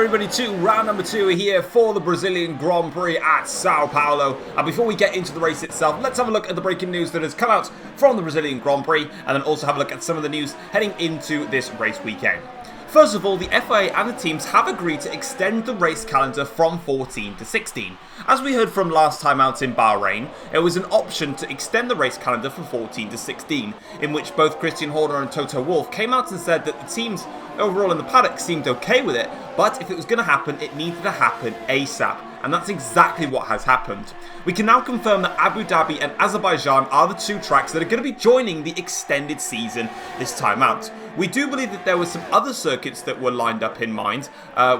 everybody to round number 2 here for the Brazilian Grand Prix at Sao Paulo. And before we get into the race itself, let's have a look at the breaking news that has come out from the Brazilian Grand Prix, and then also have a look at some of the news heading into this race weekend. First of all, the FIA and the teams have agreed to extend the race calendar from 14 to 16. As we heard from last time out in Bahrain, it was an option to extend the race calendar from 14 to 16, in which both Christian Horner and Toto Wolff came out and said that the teams overall in the paddock seemed okay with it, but if it was going to happen, it needed to happen ASAP. And that's exactly what has happened. We can now confirm that Abu Dhabi and Azerbaijan are the two tracks that are going to be joining the extended season this time out. We do believe that there were some other circuits that were lined up in mind,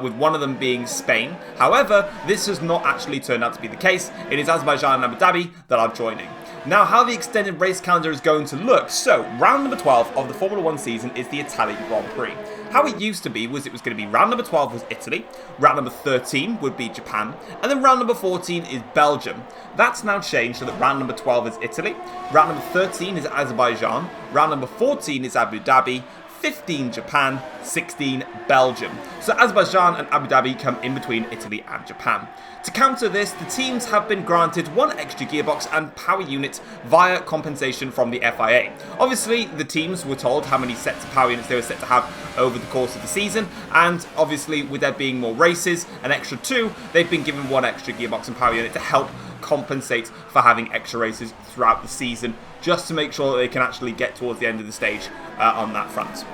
with one of them being Spain. However, this has not actually turned out to be the case. It is Azerbaijan and Abu Dhabi that are joining. Now, how the extended race calendar is going to look. So, round number 12 of the Formula 1 season is the Italian Grand Prix. How it used to be was it was going to be round number 12 was Italy, round number 13 would be Japan, and then round number 14 is Belgium. That's now changed so that round number 12 is Italy, round number 13 is Azerbaijan, round number 14 is Abu Dhabi, 15 Japan, 16 Belgium. So Azerbaijan and Abu Dhabi come in between Italy and Japan. To counter this, the teams have been granted one extra gearbox and power unit via compensation from the FIA. Obviously, the teams were told how many sets of power units they were set to have over the course of the season, and obviously with there being more races, an extra 2, they've been given one extra gearbox and power unit to help compensate for having extra races throughout the season, just to make sure that they can actually get towards the end of the stage on that front.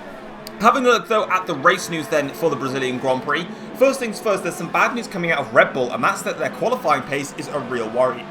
Having a look though at the race news then for the Brazilian Grand Prix, first things first, there's some bad news coming out of Red Bull, and that's that their qualifying pace is a real worry.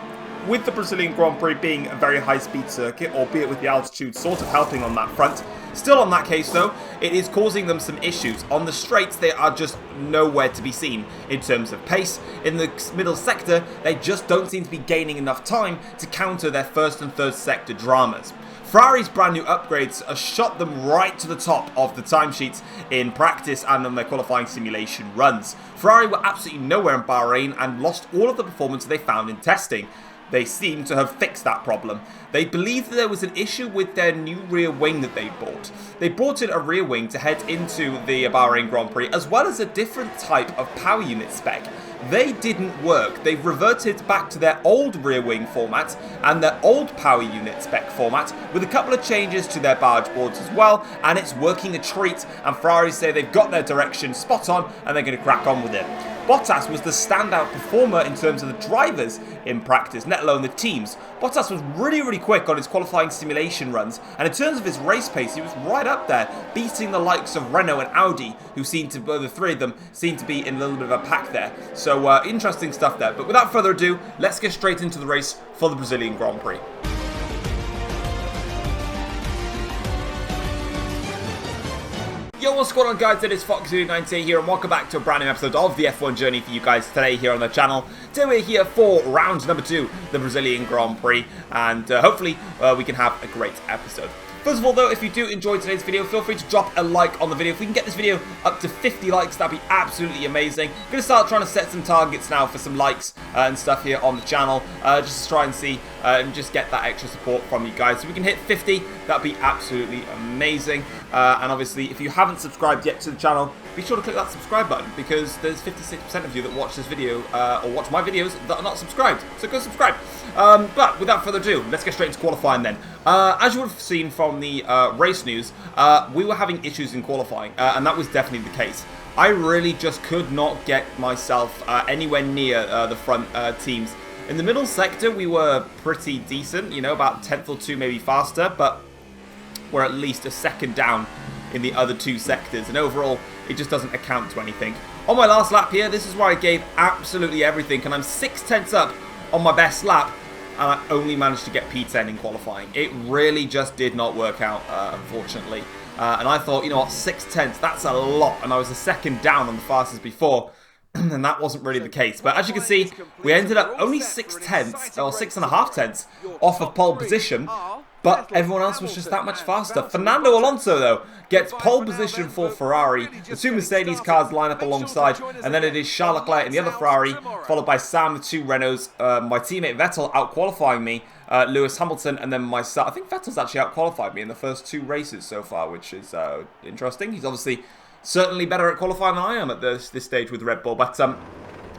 With the Brazilian Grand Prix being a very high speed circuit, albeit with the altitude sort of helping on that front, still on that case though, it is causing them some issues. On the straights, they are just nowhere to be seen in terms of pace. In the middle sector, they just don't seem to be gaining enough time to counter their first and third sector dramas. Ferrari's brand new upgrades have shot them right to the top of the timesheets in practice and on their qualifying simulation runs. Ferrari were absolutely nowhere in Bahrain and lost all of the performance they found in testing. They seem to have fixed that problem. They believe that there was an issue with their new rear wing that they bought. They brought in a rear wing to head into the Bahrain Grand Prix, as well as a different type of power unit spec. They didn't work. They've reverted back to their old rear wing format and their old power unit spec format, with a couple of changes to their barge boards as well, and it's working a treat, and Ferrari say they've got their direction spot on and they're going to crack on with it. Bottas was the standout performer in terms of the drivers in practice, let alone the teams. Bottas was really quick on his qualifying simulation runs, and in terms of his race pace, he was right up there, beating the likes of Renault and Audi, who seemed to, the three of them, seemed to be in a little bit of a pack there. So interesting stuff there. But without further ado, let's get straight into the race for the Brazilian Grand Prix. Yo, what's going on guys, it is Fox098 here and welcome back to a brand new episode of the F1 Journey for you guys today here on the channel. Today we're here for round number 2, the Brazilian Grand Prix, and hopefully we can have a great episode. First of all though, if you do enjoy today's video, feel free to drop a like on the video. If we can get this video up to 50 likes, that'd be absolutely amazing. I'm going to start trying to set some targets now for some likes and stuff here on the channel, just to try and see and just get that extra support from you guys. If we can hit 50, that'd be absolutely amazing. And obviously, if you haven't subscribed yet to the channel, be sure to click that subscribe button, because there's 56% of you that watch this video, or watch my videos, that are not subscribed. So go subscribe. But without further ado, let's get straight into qualifying then. As you would have seen from the race news, we were having issues in qualifying, and that was definitely the case. I really just could not get myself anywhere near the front teams. In the middle sector, we were pretty decent, you know, about 10th or 2 maybe faster, but we're at least a second down in the other 2 sectors, and overall, it just doesn't account to anything. On my last lap here, this is where I gave absolutely everything, and I'm 6/10 up on my best lap, and I only managed to get P10 in qualifying. It really just did not work out, unfortunately. And I thought, you know what, 6/10, that's a lot, and I was a second down on the fastest before. And that wasn't really the case. But as you can see, we ended up only 6/10, or 6.5 off of pole position. But everyone else was just that much faster. Fernando Alonso, though, gets pole position for Ferrari. The 2 Mercedes cars line up alongside, and then it is Charles Leclerc and the other Ferrari, followed by Sam, the 2 Renaults, my teammate Vettel out-qualifying me, Lewis Hamilton, and then myself. I think Vettel's actually out-qualified me in the first 2 races so far, which is interesting. He's obviously certainly better at qualifying than I am at this stage with Red Bull. But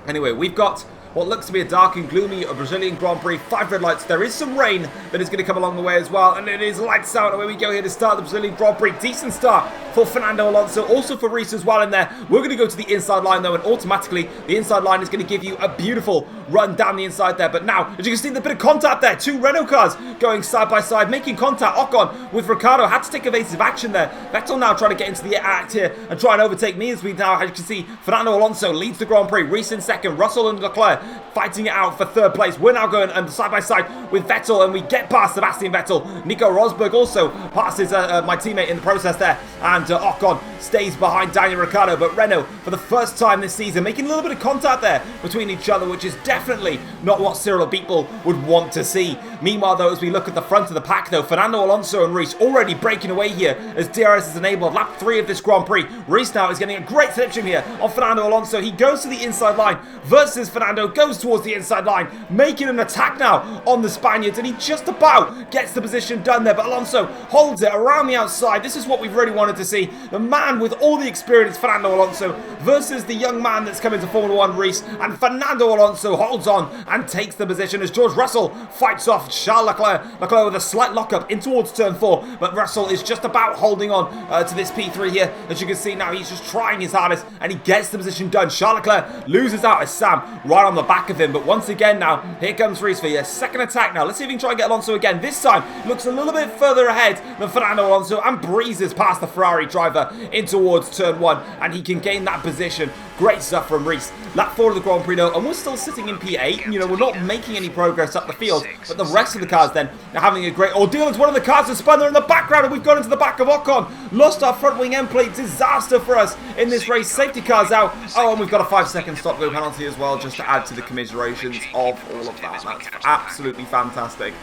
anyway, we've got what looks to be a dark and gloomy Brazilian Grand Prix. 5 red lights. There is some rain that is going to come along the way as well. And it is lights out. Away we go here to start the Brazilian Grand Prix. Decent start for Fernando Alonso. Also for Reese as well in there. We're going to go to the inside line though. And automatically, the inside line is going to give you a beautiful run down the inside there. But now, as you can see, the bit of contact there. 2 Renault cars going side by side, making contact. Ocon with Ricciardo had to take evasive action there. Vettel now trying to get into the act here and try and overtake me as we now, as you can see, Fernando Alonso leads the Grand Prix. Reese in second. Russell and Leclerc fighting it out for 3rd place. We're now going side by side with Vettel, and we get past Sebastian Vettel. Nico Rosberg also passes my teammate in the process there, and Ocon stays behind Daniel Ricciardo. But Renault, for the first time this season, making a little bit of contact there between each other, which is definitely not what Cyril Beetle would want to see. Meanwhile, though, as we look at the front of the pack, though, Fernando Alonso and Reese already breaking away here as DRS is enabled. Lap 3 of this Grand Prix. Reese now is getting a great slipstream here on Fernando Alonso. He goes to the inside line versus Fernando, goes towards the inside line, making an attack now on the Spaniards, and he just about gets the position done there, but Alonso holds it around the outside. This is what we've really wanted to see. The man with all the experience, Fernando Alonso, versus the young man that's come into Formula 1, Reese, and Fernando Alonso holds on and takes the position as George Russell fights off Charles Leclerc. Leclerc with a slight lockup in towards turn 4, but Russell is just about holding on to this P3 here. As you can see now, he's just trying his hardest, and he gets the position done. Charles Leclerc loses out as Sam right on the back of him, but once again now, here comes Reese for your second attack now. Let's see if we can try and get Alonso again. This time, looks a little bit further ahead than Fernando Alonso and breezes past the Ferrari driver in towards turn 1, and he can gain that position. Great stuff from Reese. Lap 4 of the Grand Prix though, and we're still sitting in P8. You know, we're not making any progress up the field, but the rest of the cars then are having a great ordeal. As one of the cars has spun there in the background, and we've gone into the back of Ocon. Lost our front wing end plate. Disaster for us in this race. Safety car's out. Oh, and we've got a 5-second stop-go penalty as well, just to add to the commiserations of all of that. That's absolutely fantastic.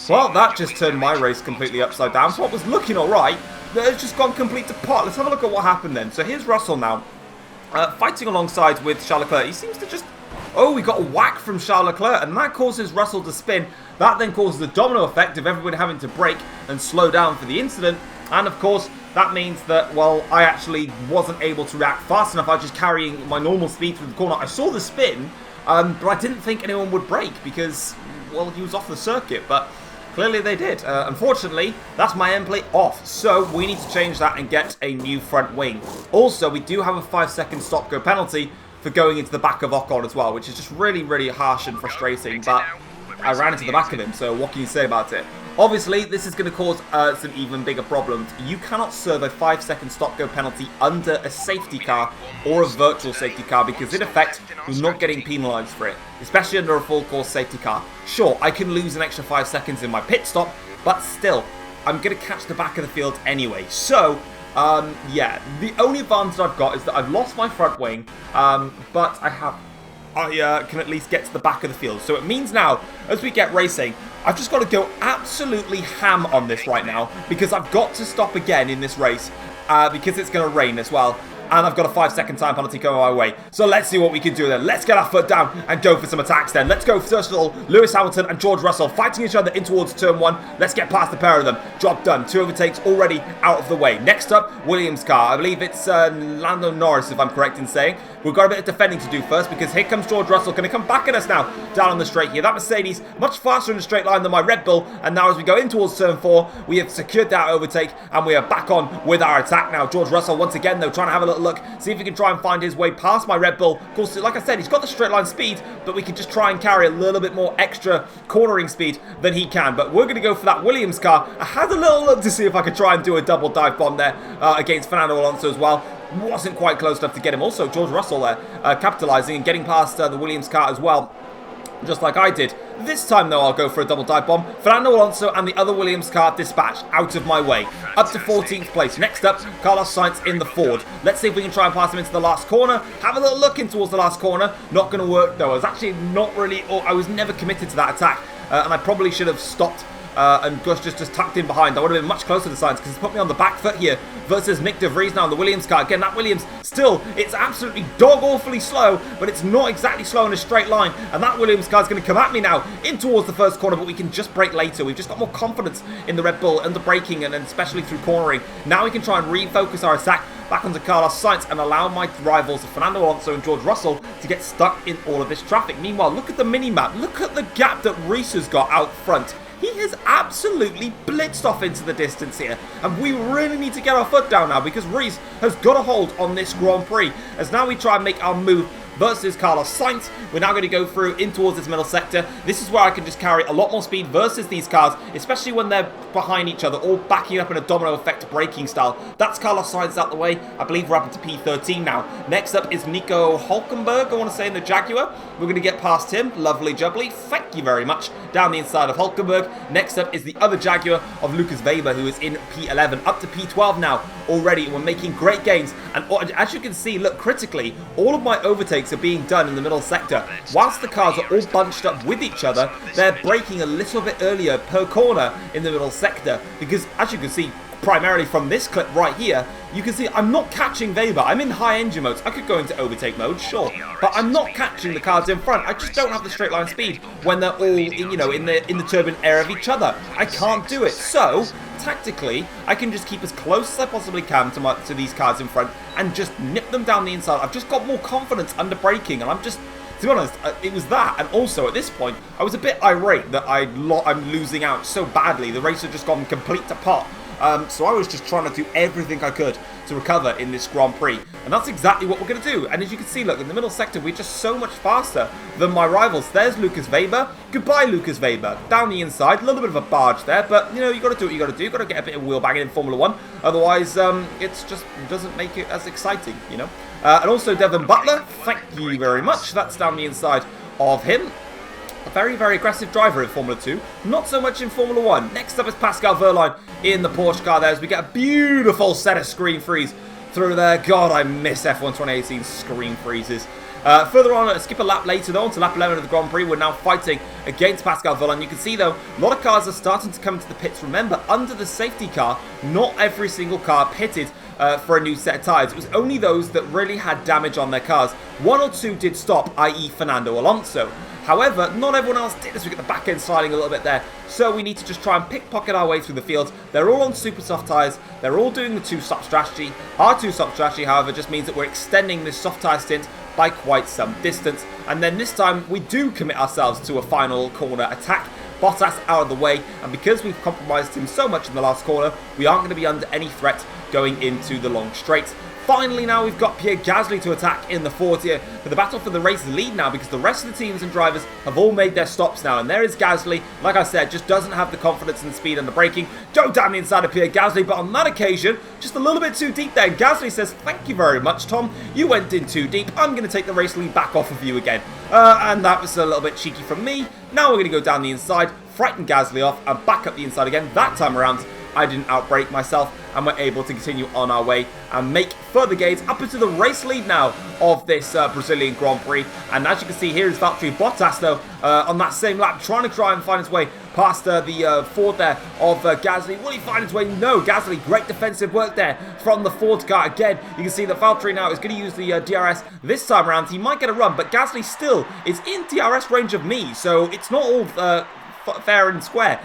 Well, that just turned my race completely upside down. So what was looking alright, it's just gone complete to pot. Let's have a look at what happened then. So here's Russell now, fighting alongside with Charles Leclerc. He seems to just... Oh, we got a whack from Charles Leclerc, and that causes Russell to spin. That then causes the domino effect of everybody having to brake and slow down for the incident. And of course, that means that, well, I actually wasn't able to react fast enough. I was just carrying my normal speed through the corner. I saw the spin, but I didn't think anyone would brake because, well, he was off the circuit. But clearly they did. Unfortunately, that's my end plate off. So we need to change that and get a new front wing. Also, we do have a 5-second stop-go penalty for going into the back of Ocon as well, which is just really, really harsh and frustrating. But I ran into the back of him, so what can you say about it? Obviously, this is going to cause some even bigger problems. You cannot serve a 5-second stop-go penalty under a safety car or a virtual safety car because, in effect, you're not getting penalised for it, especially under a full-course safety car. Sure, I can lose an extra 5 seconds in my pit stop, but still, I'm going to catch the back of the field anyway. So, yeah, the only advantage I've got is that I've lost my front wing, but I can at least get to the back of the field. So it means now, as we get racing, I've just got to go absolutely ham on this right now because I've got to stop again in this race because it's going to rain as well. And I've got a 5-second time penalty coming my way. So let's see what we can do then. Let's get our foot down and go for some attacks then. Let's go first of all, Lewis Hamilton and George Russell fighting each other in towards turn 1. Let's get past the pair of them. Job done. 2 overtakes already out of the way. Next up, Williams' car. I believe it's Lando Norris, if I'm correct in saying. We've got a bit of defending to do first because here comes George Russell. Going to come back at us now down on the straight here. That Mercedes much faster in the straight line than my Red Bull. And now as we go in towards turn 4, we have secured that overtake and we are back on with our attack now. George Russell once again though trying to have a little look, see if he can try and find his way past my Red Bull. Of course, like I said, he's got the straight line speed, but we can just try and carry a little bit more extra cornering speed than he can. But we're going to go for that Williams car. I had a little look to see if I could try and do a double dive bomb there against Fernando Alonso as well. Wasn't quite close enough to get him. Also, George Russell there capitalising and getting past the Williams car as well, just like I did. This time, though, I'll go for a double dive bomb. Fernando Alonso and the other Williams car dispatched out of my way. Up to 14th place. Next up, Carlos Sainz in the Ford. Let's see if we can try and pass him into the last corner. Have a little look in towards the last corner. Not going to work, though. I was actually not really... I was never committed to that attack. And I probably should have stopped and Gus just tucked in behind. I would have been much closer to Sainz because he's put me on the back foot here versus Nick De Vries now in the Williams car. Again, that Williams still, it's absolutely dog-awfully slow, but it's not exactly slow in a straight line. And that Williams car is going to come at me now in towards the first corner, but we can just brake later. We've just got more confidence in the Red Bull and the braking, and especially through cornering. Now we can try and refocus our attack back onto Carlos Sainz and allow my rivals Fernando Alonso and George Russell to get stuck in all of this traffic. Meanwhile, look at the mini-map. Look at the gap that Reese has got out front. He has absolutely blitzed off into the distance here. And we really need to get our foot down now because Reese has got a hold on this Grand Prix. As now we try and make our move versus Carlos Sainz. We're now going to go through in towards this middle sector. This is where I can just carry a lot more speed versus these cars, especially when they're behind each other, all backing up in a domino effect braking style. That's Carlos Sainz out the way. I believe we're up into P13 now. Next up is Nico Hulkenberg, I want to say, in the Jaguar. We're going to get past him. Lovely jubbly. Thank you very much. Down the inside of Hulkenberg. Next up is the other Jaguar of Lucas Weber, who is in P11. Up to P12 now already. We're making great gains. And as you can see, look, critically, all of my overtakes are being done in the middle sector. Whilst the cars are all bunched up with each other, they're braking a little bit earlier per corner in the middle sector, because as you can see primarily from this clip right here, you can see I'm not catching Weber. I'm in high engine modes. I could go into overtake mode, sure, but I'm not catching the cars in front. I just don't have the straight line speed when they're all in the turbulent air of each other. I can't do it. So tactically, I can just keep as close as I possibly can to these cars in front and just nip them down the inside. I've just got more confidence under braking, and I'm just, to be honest, it was that. And also at this point, I was a bit irate that I'm losing out so badly. The race had just gone complete to pot. So I was just trying to do everything I could to recover in this Grand Prix. And that's exactly what we're going to do. And as you can see, look, in the middle sector, we're just so much faster than my rivals. There's Lucas Weber. Goodbye, Lucas Weber. Down the inside, a little bit of a barge there. But, you know, you got to do what you got to do. You've got to get a bit of wheel banging in Formula 1. Otherwise, it's just doesn't make it as exciting, you know. And also Devin Butler, thank you very much. That's down the inside of him. A very, very aggressive driver in Formula 2. Not so much in Formula 1. Next up is Pascal Wehrlein in the Porsche car there as we get a beautiful set of screen freeze through there. God, I miss F1 2018 screen freezes. Further on, skip a lap later though, onto lap 11 of the Grand Prix. We're now fighting against Pascal Wehrlein. You can see though, a lot of cars are starting to come into the pits. Remember, under the safety car, not every single car pitted for a new set of tyres. It was only those that really had damage on their cars. One or two did stop, i.e. Fernando Alonso. However, not everyone else did, as we get the back end sliding a little bit there. So we need to just try and pickpocket our way through the field. They're all on super soft tyres. They're all doing the two-stop strategy. Our two-stop strategy, however, just means that we're extending this soft tyre stint by quite some distance. And then this time, we do commit ourselves to a final corner attack. Bottas out of the way, and because we've compromised him so much in the last corner, we aren't going to be under any threat going into the long straight. Finally now we've got Pierre Gasly to attack in the fourth here for the battle for the race lead now, because the rest of the teams and drivers have all made their stops now, and there is Gasly, like I said, just doesn't have the confidence and speed and the braking. Go down the inside of Pierre Gasly, but on that occasion, just a little bit too deep there. Gasly says, thank you very much, Tom. You went in too deep. I'm going to take the race lead back off of you again. And that was a little bit cheeky from me. Now we're going to go down the inside, frighten Gasly off, and back up the inside again. That time around, I didn't outbrake myself, and we're able to continue on our way and make further gains up into the race lead now of this Brazilian Grand Prix. And as you can see, here is Valtteri Bottas though on that same lap, trying to find his way past the Ford there of Gasly. Will he find his way? No. Gasly, great defensive work there from the Ford car. Again, you can see that Valtteri now is going to use the DRS this time around. He might get a run, but Gasly still is in DRS range of me, so it's not all fair and square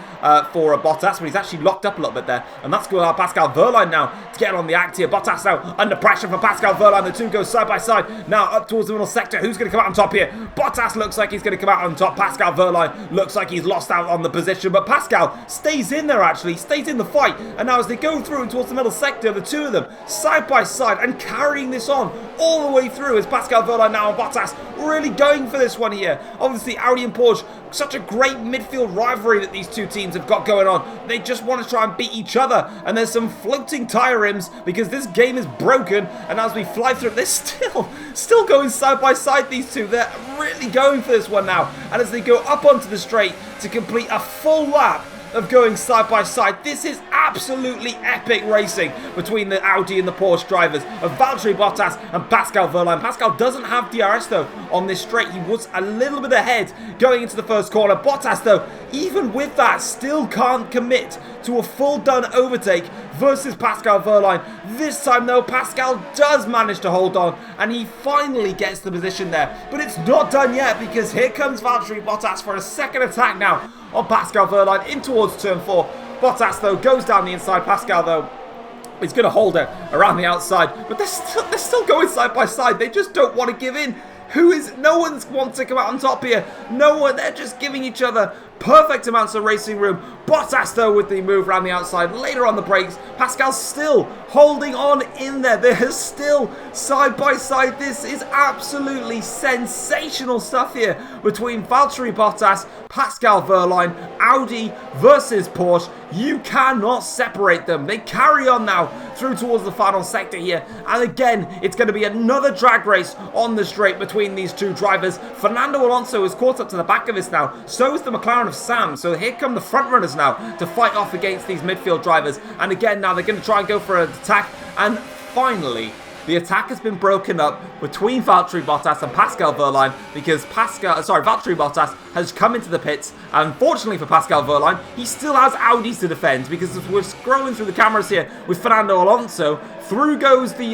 for Bottas, but he's actually locked up a little bit there, and that's going to allow Pascal Wehrlein now to get on the act here. Bottas now under pressure for Pascal Wehrlein. The two go side by side now up towards the middle sector. Who's going to come out on top here? Bottas looks like he's going to come out on top. Pascal Wehrlein looks like he's lost out on the position, but Pascal stays in there, actually stays in the fight. And now as they go through towards the middle sector, the two of them side by side and carrying this on all the way through as Pascal Wehrlein now and Bottas really going for this one here. Obviously Audi and Porsche, such a great midfield rivalry that these two teams have got going on. They just want to try and beat each other, and there's some floating tyre rims because this game is broken. And as we fly through, they're still going side by side, these two. They're really going for this one now, and as they go up onto the straight to complete a full lap, of going side by side. This is absolutely epic racing between the Audi and the Porsche drivers of Valtteri Bottas and Pascal Wehrlein. Pascal doesn't have DRS though on this straight. He was a little bit ahead going into the first corner. Bottas though, even with that, still can't commit to a full done overtake versus Pascal Wehrlein. This time though, Pascal does manage to hold on and he finally gets the position there. But it's not done yet because here comes Valtteri Bottas for a second attack now on Pascal Wehrlein in towards turn 4. Bottas though goes down the inside. Pascal though, he's going to hold it around the outside, but they're still going side by side. They just don't want to give in. No one's wants to come out on top here. No one, they're just giving each other perfect amounts of racing room. Bottas though with the move around the outside, later on the brakes. Pascal's still holding on in there. They're still side by side. This is absolutely sensational stuff here between Valtteri Bottas, Pascal Wehrlein, Audi versus Porsche. You cannot separate them. They carry on now through towards the final sector here. And again, it's going to be another drag race on the straight between these two drivers. Fernando Alonso is caught up to the back of this now. So is the McLaren of Sam. So here come the front runners now to fight off against these midfield drivers. And again, now they're going to try and go for an attack. And finally, the attack has been broken up between Valtteri Bottas and Pascal Wehrlein because Valtteri Bottas has come into the pits. Unfortunately for Pascal Wehrlein, he still has Audis to defend because as we're scrolling through the cameras here with Fernando Alonso, through goes the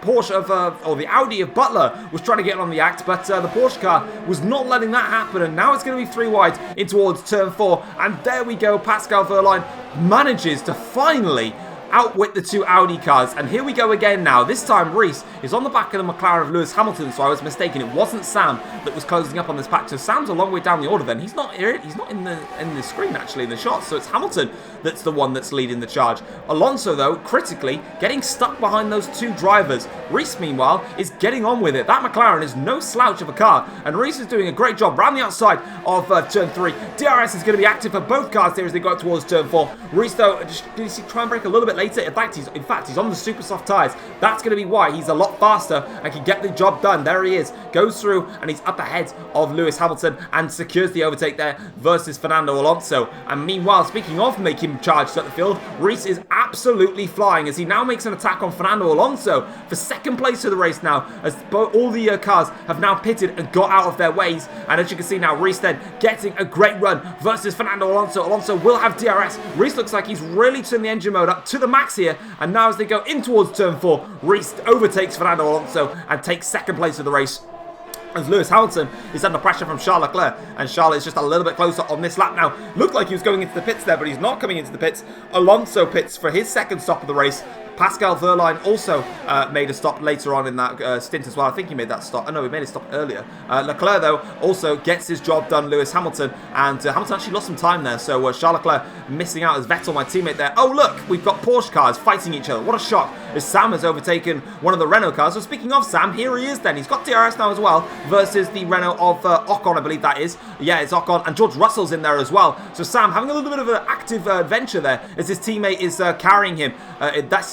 Porsche of, or the Audi of Butler was trying to get on the act, but the Porsche car was not letting that happen, and now it's going to be 3 wide in towards turn 4, and there we go. Pascal Wehrlein manages to finally outwit the two Audi cars, and here we go again now. This time Reese is on the back of the McLaren of Lewis Hamilton, so I was mistaken. It wasn't Sam that was closing up on this pack, so Sam's a long way down the order then. He's not here, he's not in the screen actually in the shots, so it's Hamilton that's the one that's leading the charge. Alonso though, critically, getting stuck behind those two drivers. Reese meanwhile is getting on with it. That McLaren is no slouch of a car, and Reese is doing a great job round the outside of turn 3. DRS is going to be active for both cars here as they go up towards turn 4. Reese though, did you see try and brake a little bit later? In fact, he's on the super soft tyres. That's going to be why he's a lot faster and can get the job done. There he is, goes through and he's up ahead of Lewis Hamilton and secures the overtake there versus Fernando Alonso. And meanwhile, speaking of making charges at the field, Reese is absolutely flying as he now makes an attack on Fernando Alonso for second place of the race now, as all the cars have now pitted and got out of their ways. And as you can see now, Reese then getting a great run versus Fernando Alonso. Alonso will have DRS. Reese looks like he's really turned the engine mode up to the max here, and now as they go in towards turn 4, Reese overtakes Fernando Alonso and takes second place of the race, as Lewis Hamilton is under pressure from Charles Leclerc, and Charles is just a little bit closer on this lap now. Looked like he was going into the pits there, but he's not coming into the pits. Alonso pits for his second stop of the race. Pascal Wehrlein also made a stop later on in that stint as well. I think he made that stop. Oh no, he made a stop earlier. Leclerc, though, also gets his job done. Lewis Hamilton. And Hamilton actually lost some time there. So Charles Leclerc missing out as Vettel, my teammate there. Oh, look, we've got Porsche cars fighting each other. What a shock. As Sam has overtaken one of the Renault cars. So speaking of Sam, here he is then. He's got DRS now as well versus the Renault of Ocon, I believe that is. Yeah, it's Ocon. And George Russell's in there as well. So Sam having a little bit of an active adventure there as his teammate is carrying him.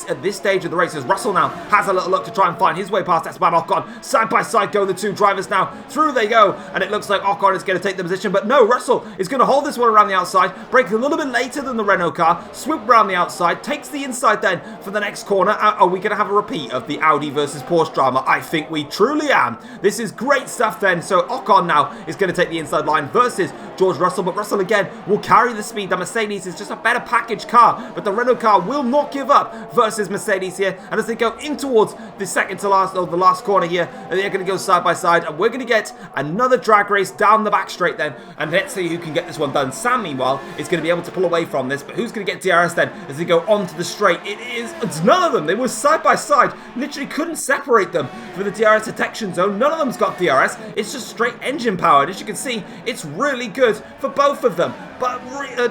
At this stage of the race, as Russell now has a little look to try and find his way past Esteban Ocon. Side by side go the two drivers now. Through they go, and it looks like Ocon is going to take the position, but no, Russell is going to hold this one around the outside, break a little bit later than the Renault car, swoop around the outside, takes the inside then for the next corner. Are we going to have a repeat of the Audi versus Porsche drama? I think we truly am. This is great stuff then. So Ocon now is going to take the inside line versus George Russell, but Russell again will carry the speed. The Mercedes is just a better packaged car, but the Renault car will not give up versus Mercedes here. And as they go in towards the second to last, or the last corner here, they're going to go side by side, and we're going to get another drag race down the back straight then, and let's see who can get this one done. Sam meanwhile is going to be able to pull away from this, but who's going to get DRS then as they go onto the straight? It's none of them. They were side by side, literally couldn't separate them for the DRS detection zone. None of them's got DRS. It's just straight engine powered. As you can see, it's really good for both of them, but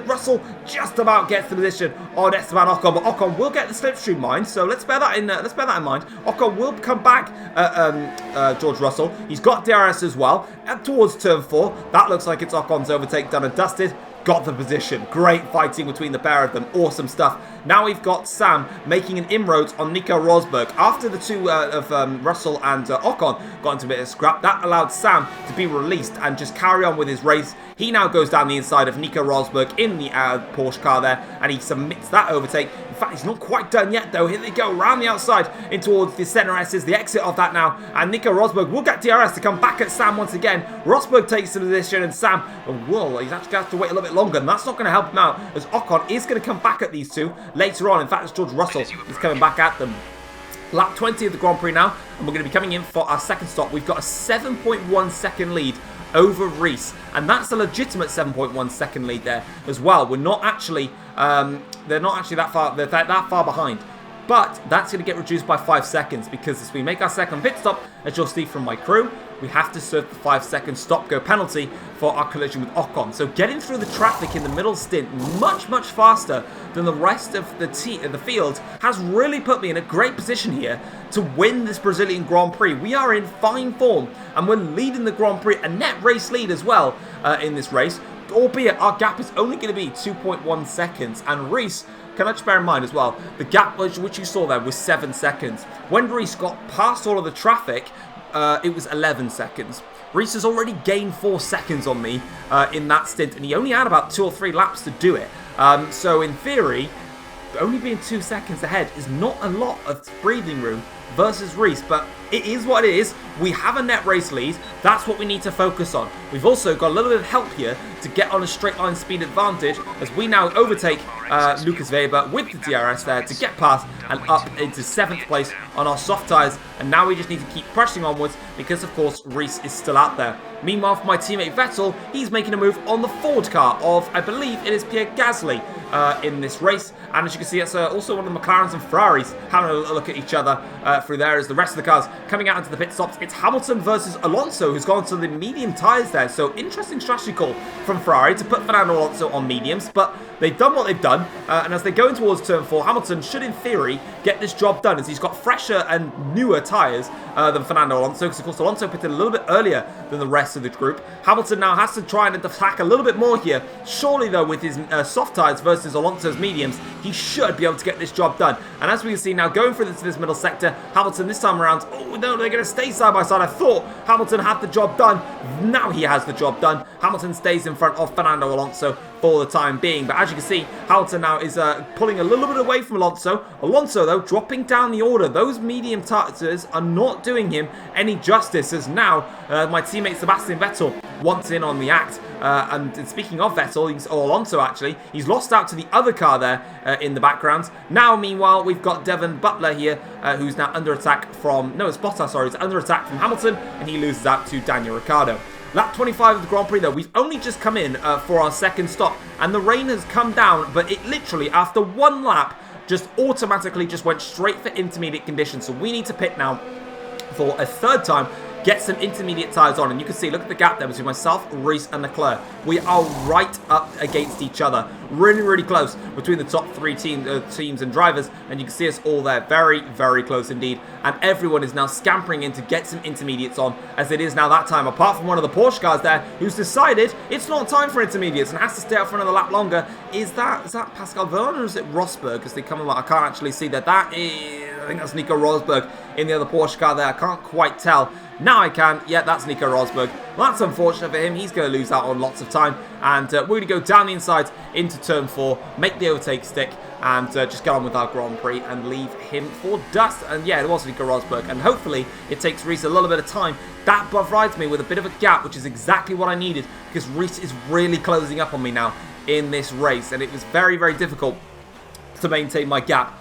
Russell just about gets the position on Esteban Ocon, but Ocon will get the slipstream mind, so let's bear that in mind. Ocon will come back George Russell. He's got DRS as well, and towards turn 4, that looks like it's Ocon's overtake done and dusted. got the position. Great fighting between the pair of them. Awesome stuff. Now we've got Sam making an inroads on Nico Rosberg. After the two of Russell and Ocon got into a bit of scrap, that allowed Sam to be released and just carry on with his race. He now goes down the inside of Nico Rosberg in the Porsche car there, and he submits that overtake. In fact, he's not quite done yet, though. Here they go, around the outside in towards the center S's, the exit of that now, and Nico Rosberg will get DRS to come back at Sam once again. Rosberg takes the position, and Sam, well, he's actually going to have to wait a little bit longer, and that's not going to help him out, as Ocon is going to come back at these two later on. In fact, it's George Russell is coming back at them. Lap 20 of the Grand Prix now, and we're going to be coming in for our second stop. We've got a 7.1 second lead over Reese, and that's a legitimate 7.1 second lead there as well. We're not actually, they're not actually that far, they're that far behind. But that's going to get reduced by 5 seconds because as we make our second pit stop, as you'll see from my crew, we have to serve the 5-second stop-go penalty for our collision with Ocon. So getting through the traffic in the middle stint much faster than the rest of the field has really put me in a great position here to win this Brazilian Grand Prix. We are in fine form and we're leading the Grand Prix, a net race lead as well in this race, albeit our gap is only going to be 2.1 seconds, and Reese, can I just bear in mind as well, the gap which you saw there was 7 seconds. When Reese got past all of the traffic, it was 11 seconds. Reese has already gained 4 seconds on me in that stint, and he only had about 2 or 3 laps to do it. So in theory, only being 2 seconds ahead is not a lot of breathing room versus Reese, but it is what it is. We have a net race lead. That's what we need to focus on. We've also got a little bit of help here to get on a straight line speed advantage as we now overtake Lucas Weber with the DRS there to get past and up into 7th place on our soft tyres. And now we just need to keep pressing onwards because, of course, Reese is still out there. Meanwhile, for my teammate Vettel, he's making a move on the Ford car of, I believe it is Pierre Gasly in this race. And as you can see, it's also one of the McLarens and Ferraris having a look at each other through there as the rest of the cars coming out into the pit stops. It's Hamilton versus Alonso who's gone to the medium tyres there. So interesting strategy call from Ferrari to put Fernando Alonso on mediums, but they've done what they've done. And as they go in towards turn 4, Hamilton should in theory get this job done as he's got fresher and newer tyres than Fernando Alonso, because of course Alonso pitted a little bit earlier than the rest of the group. Hamilton now has to try and attack a little bit more here. Surely though, with his soft tyres versus Alonso's mediums, he should be able to get this job done. And as we can see now, going through this middle sector, Hamilton this time around, oh no, they're going to stay side by side. I thought Hamilton had the job done. Now he has the job done. Hamilton stays in front of Fernando Alonso for the time being. But as you can see, Hamilton now is pulling a little bit away from Alonso. Alonso, though, dropping down the order. Those medium tyres are not doing him any justice, as now my teammate Sebastian Vettel wants in on the act. And speaking of Vettel, or Alonso actually, he's lost out to the other car there in the background. Now, meanwhile, we've got Devon Butler here, who's now under attack from, no, it's Bottas, sorry, he's under attack from Hamilton, and he loses out to Daniel Ricciardo. Lap 25 of the Grand Prix though, we've only just come in for our second stop, and the rain has come down, but it literally, after one lap, just automatically just went straight for intermediate conditions. So we need to pit now for a third time, get some intermediate tyres on, and you can see, look at the gap there between myself, Reese and Leclerc. We are right up against each other, really close between the top 3 teams and drivers, and you can see us all there, very close indeed, and everyone is now scampering in to get some intermediates on, as it is now that time, apart from one of the Porsche cars there, who's decided it's not time for intermediates and has to stay out for another lap longer. Is that Pascal Wehrlein or is it Rosberg as they come along? I can't actually see that. That is, I think that's Nico Rosberg in the other Porsche car there. I can't quite tell. Now I can. Yeah, that's Nico Rosberg. Well, that's unfortunate for him. He's going to lose out on lots of time. And we're going to go down the inside into turn 4, make the overtake stick, and just get on with our Grand Prix and leave him for dust. And yeah, it was Nico Rosberg. And hopefully it takes Reese a little bit of time. That provides me with a bit of a gap, which is exactly what I needed, because Reese is really closing up on me now in this race. And it was very difficult to maintain my gap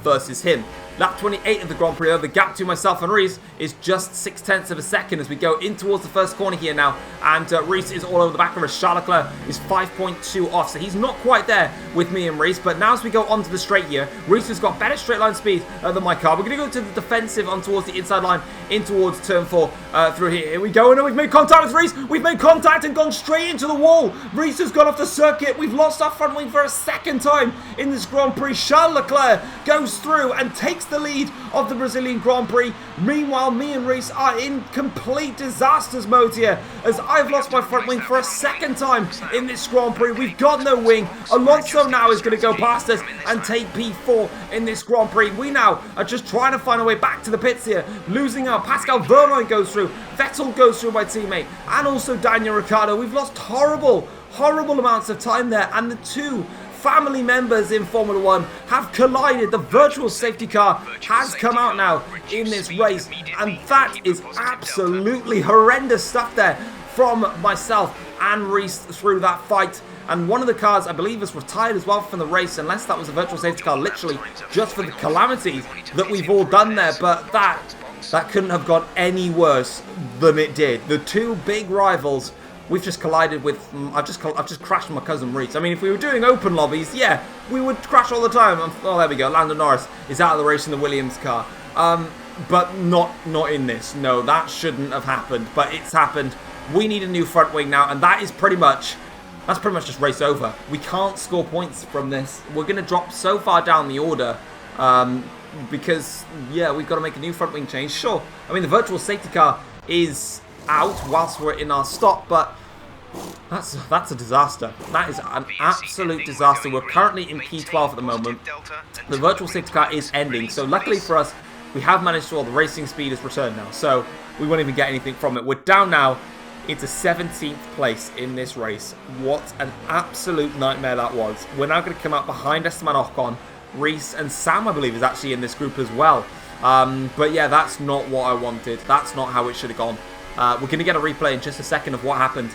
versus him. Lap 28 of the Grand Prix, the gap to myself and Reese is just 0.6 of a second as we go in towards the first corner here now. And Reese is all over the back of us. Charles Leclerc is 5.2 off, so he's not quite there with me and Reese. But now as we go onto the straight here, Reese has got better straight line speed than my car. We're going to go to the defensive on towards the inside line in towards turn 4 through here. Here we go, and we've made contact with Reese. We've made contact and gone straight into the wall. Reese has gone off the circuit. We've lost our front wing for a second time in this Grand Prix. Charles Leclerc goes through and takes the lead of the Brazilian Grand Prix. Meanwhile, me and Reese are in complete disasters mode here, as I've lost my front wing for a second time in this Grand Prix. We've got no wing. Alonso now is going to go past us and take P4 in this Grand Prix. We now are just trying to find a way back to the pits here, losing out. Pascal Wehrlein goes through, Vettel goes through, my teammate, and also Daniel Ricciardo. We've lost horrible amounts of time there, and the two family members in Formula 1 have collided. The virtual safety car has come out now in this race, and that is absolutely horrendous stuff there from myself and Reese through that fight. And one of the cars, I believe, is retired as well from the race, unless that was a virtual safety car, literally just for the calamities that we've all done there. But that couldn't have gone any worse than it did. The two big rivals we've just collided with. I've just crashed my cousin Reese. I mean, if we were doing open lobbies, yeah, we would crash all the time. Oh, there we go. Lando Norris is out of the race in the Williams car. But not in this. No, that shouldn't have happened. But it's happened. We need a new front wing now, and that's pretty much just race over. We can't score points from this. We're going to drop so far down the order. Because, yeah, we've got to make a new front wing change. Sure, I mean, the virtual safety car is out whilst we're in our stop, but that's a disaster. That is an absolute disaster. We're currently in P12 at the moment. The virtual safety car is ending, so luckily for us, we have managed to, the racing speed has returned now, so we won't even get anything from it. We're down now into 17th place in this race. What an absolute nightmare that was. We're now going to come out behind Esteban Ocon. Reese and Sam, I believe, is actually in this group as well. But yeah, that's not what I wanted. That's not how it should have gone. We're going to get a replay in just a second of what happened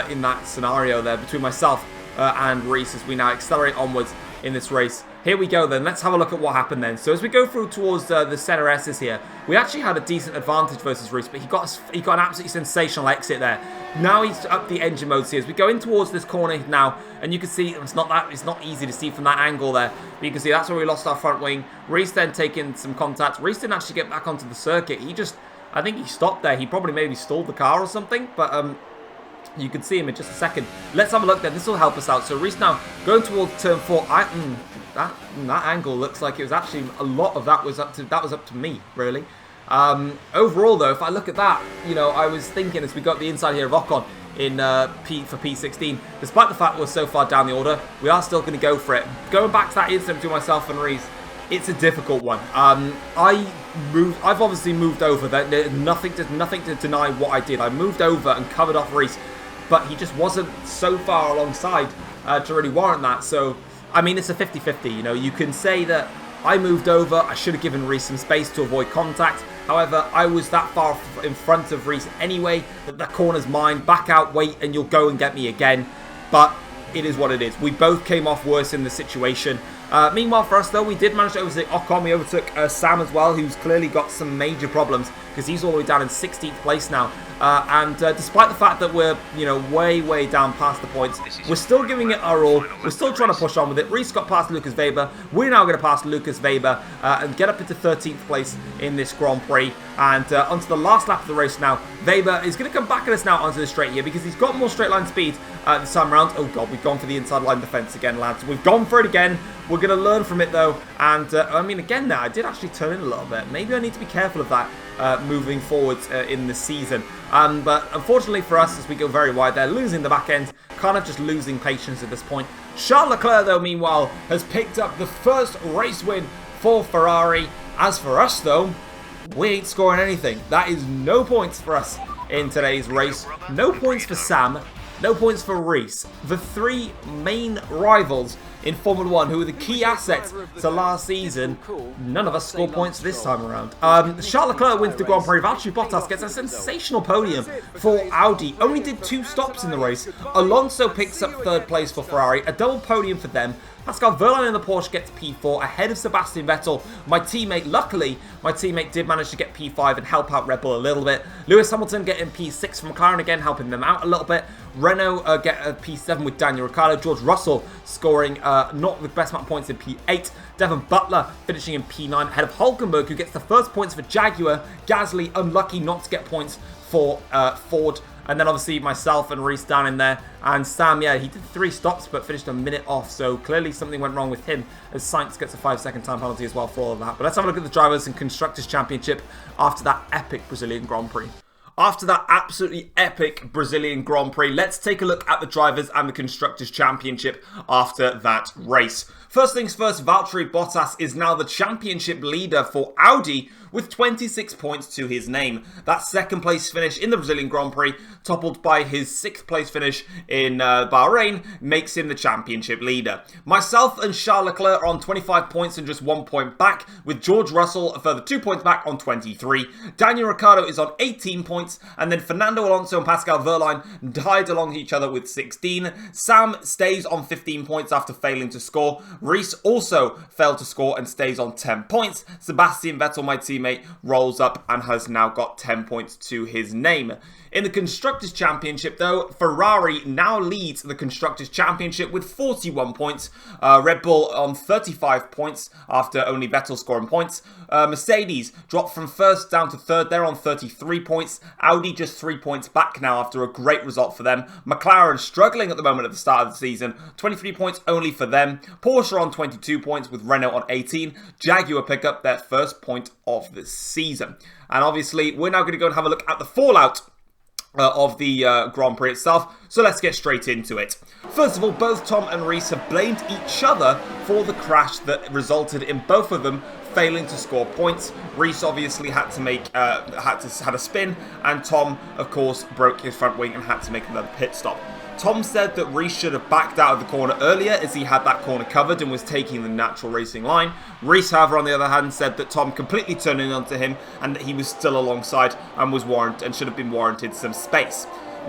in that scenario there between myself and Reese as we now accelerate onwards in this race. Here we go then. Let's have a look at what happened then. So as we go through towards the center S's here, we actually had a decent advantage versus Reese, but he got an absolutely sensational exit there. Now he's up the engine modes here. As we go in towards this corner now, and you can see it's not easy to see from that angle there, but you can see that's where we lost our front wing. Reese then taking some contact. Reese didn't actually get back onto the circuit. I think he stopped there. He probably maybe stalled the car or something, but you can see him in just a second. Let's have a look then. This will help us out. So Reese now going towards turn 4. That angle looks like it was actually a lot of that was up to me, really. Overall though, if I look at that, I was thinking as we got the inside here of Ocon in for P16, despite the fact we're so far down the order, we are still going to go for it. Going back to that incident between myself and Reese, it's a difficult one. I've obviously moved over. There's nothing to deny what I did. I moved over and covered off Reese, but he just wasn't so far alongside to really warrant that. So, I mean, it's a 50-50. You can say that I moved over. I should have given Reese some space to avoid contact. However, I was that far in front of Reese anyway that the corner's mine. Back out, wait, and you'll go and get me again. But it is what it is. We both came off worse in the situation. Meanwhile, for us, though, we did manage to overtake Ocon. We overtook Sam as well, who's clearly got some major problems because he's all the way down in 16th place now. And despite the fact that we're, way down past the points, we're still giving it our all. We're still trying to push on with it. Reese got past Lucas Weber. We're now going to pass Lucas Weber and get up into 13th place in this Grand Prix. And onto the last lap of the race now. Weber is going to come back at us now onto the straight here because he's got more straight line speed this time around. Oh, God, we've gone for the inside line defense again, lads. We've gone for it again. We're going to learn from it, though. And, I mean, again, now, I did actually turn in a little bit. Maybe I need to be careful of that moving forwards in the season. But unfortunately for us, as we go very wide, they're losing the back end. Kind of just losing patience at this point. Charles Leclerc, though, meanwhile, has picked up the first race win for Ferrari. As for us, though, we ain't scoring anything. That is no points for us in today's race. No points for Sam. No points for Reese. The three main rivals in Formula 1, who were the key assets to last season, none of us score points this time around. Charles Leclerc wins the Grand Prix. Valtteri Bottas gets a sensational podium for Audi. Only did 2 stops in the race. Alonso picks up 3rd place for Ferrari. A double podium for them. Pascal Wehrlein in the Porsche gets P4 ahead of Sebastian Vettel. Luckily, my teammate did manage to get P5 and help out Red Bull a little bit. Lewis Hamilton getting P6 from McLaren again, helping them out a little bit. Renault get a P7 with Daniel Ricciardo. George Russell scoring not the best amount of points in P8. Devon Butler finishing in P9 ahead of Hulkenberg, who gets the first points for Jaguar. Gasly unlucky not to get points for Ford. And then obviously myself and Reese down in there. And Sam, yeah, he did 3 stops but finished a minute off. So clearly something went wrong with him, as Sainz gets a 5-second time penalty as well for all of that. But let's have a look at the Drivers' and Constructors' Championship after that epic Brazilian Grand Prix. After that absolutely epic Brazilian Grand Prix, let's take a look at the Drivers' and the Constructors' Championship after that race. First things first, Valtteri Bottas is now the championship leader for Audi with 26 points to his name. That second place finish in the Brazilian Grand Prix, toppled by his 6th place finish in Bahrain, makes him the championship leader. Myself and Charles Leclerc are on 25 points and just 1 point back, with George Russell a further 2 points back on 23. Daniel Ricciardo is on 18 points, and then Fernando Alonso and Pascal Wehrlein tied along each other with 16. Sam stays on 15 points after failing to score. Reese also failed to score and stays on 10 points. Sebastian Vettel, my teammate, rolls up and has now got 10 points to his name. In the Constructors' Championship, though, Ferrari now leads the Constructors' Championship with 41 points. Red Bull on 35 points after only Vettel scoring points. Mercedes dropped from 1st down to 3rd. They're on 33 points. Audi just 3 points back now after a great result for them. McLaren struggling at the moment at the start of the season. 23 points only for them. Porsche on 22 points with Renault on 18. Jaguar pick up their first point of the season. And obviously, we're now going to go and have a look at the fallout of the Grand Prix itself, so let's get straight into it. First of all, both Tom and Reese have blamed each other for the crash that resulted in both of them failing to score points. Reese obviously had to make had a spin, and Tom, of course, broke his front wing and had to make another pit stop. Tom said that Reese should have backed out of the corner earlier as he had that corner covered and was taking the natural racing line. Reese, however, on the other hand, said that Tom completely turned in onto him and that he was still alongside and was should have been warranted some space.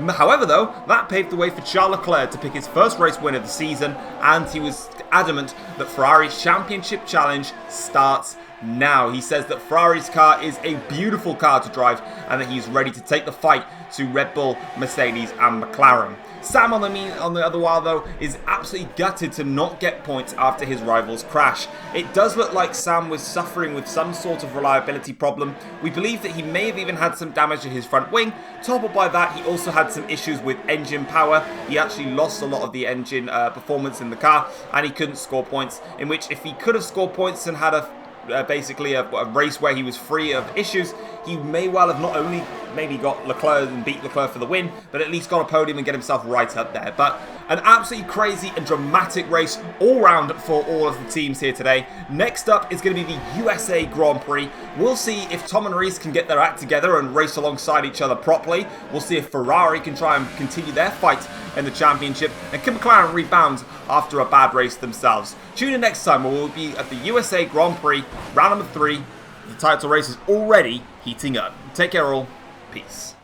However, though, that paved the way for Charles Leclerc to pick his first race win of the season, and he was adamant that Ferrari's championship challenge starts now. He says that Ferrari's car is a beautiful car to drive and that he's ready to take the fight to Red Bull, Mercedes and McLaren. Sam, on the other while, though, is absolutely gutted to not get points after his rival's crash. It does look like Sam was suffering with some sort of reliability problem. We believe that he may have even had some damage to his front wing. Toppled by that, he also had some issues with engine power. He actually lost a lot of the engine performance in the car, and he couldn't score points, in which if he could have scored points and had basically a race where he was free of issues, he may well have not only maybe got Leclerc and beat Leclerc for the win, but at least got a podium and get himself right up there. But an absolutely crazy and dramatic race all round for all of the teams here today. Next up is going to be the USA Grand Prix. We'll see if Tom and Reese can get their act together and race alongside each other properly. We'll see if Ferrari can try and continue their fight in the championship, and can McLaren rebound after a bad race themselves. Tune in next time where we'll be at the USA Grand Prix, round number 3. The title race is already heating up. Take care all. Peace.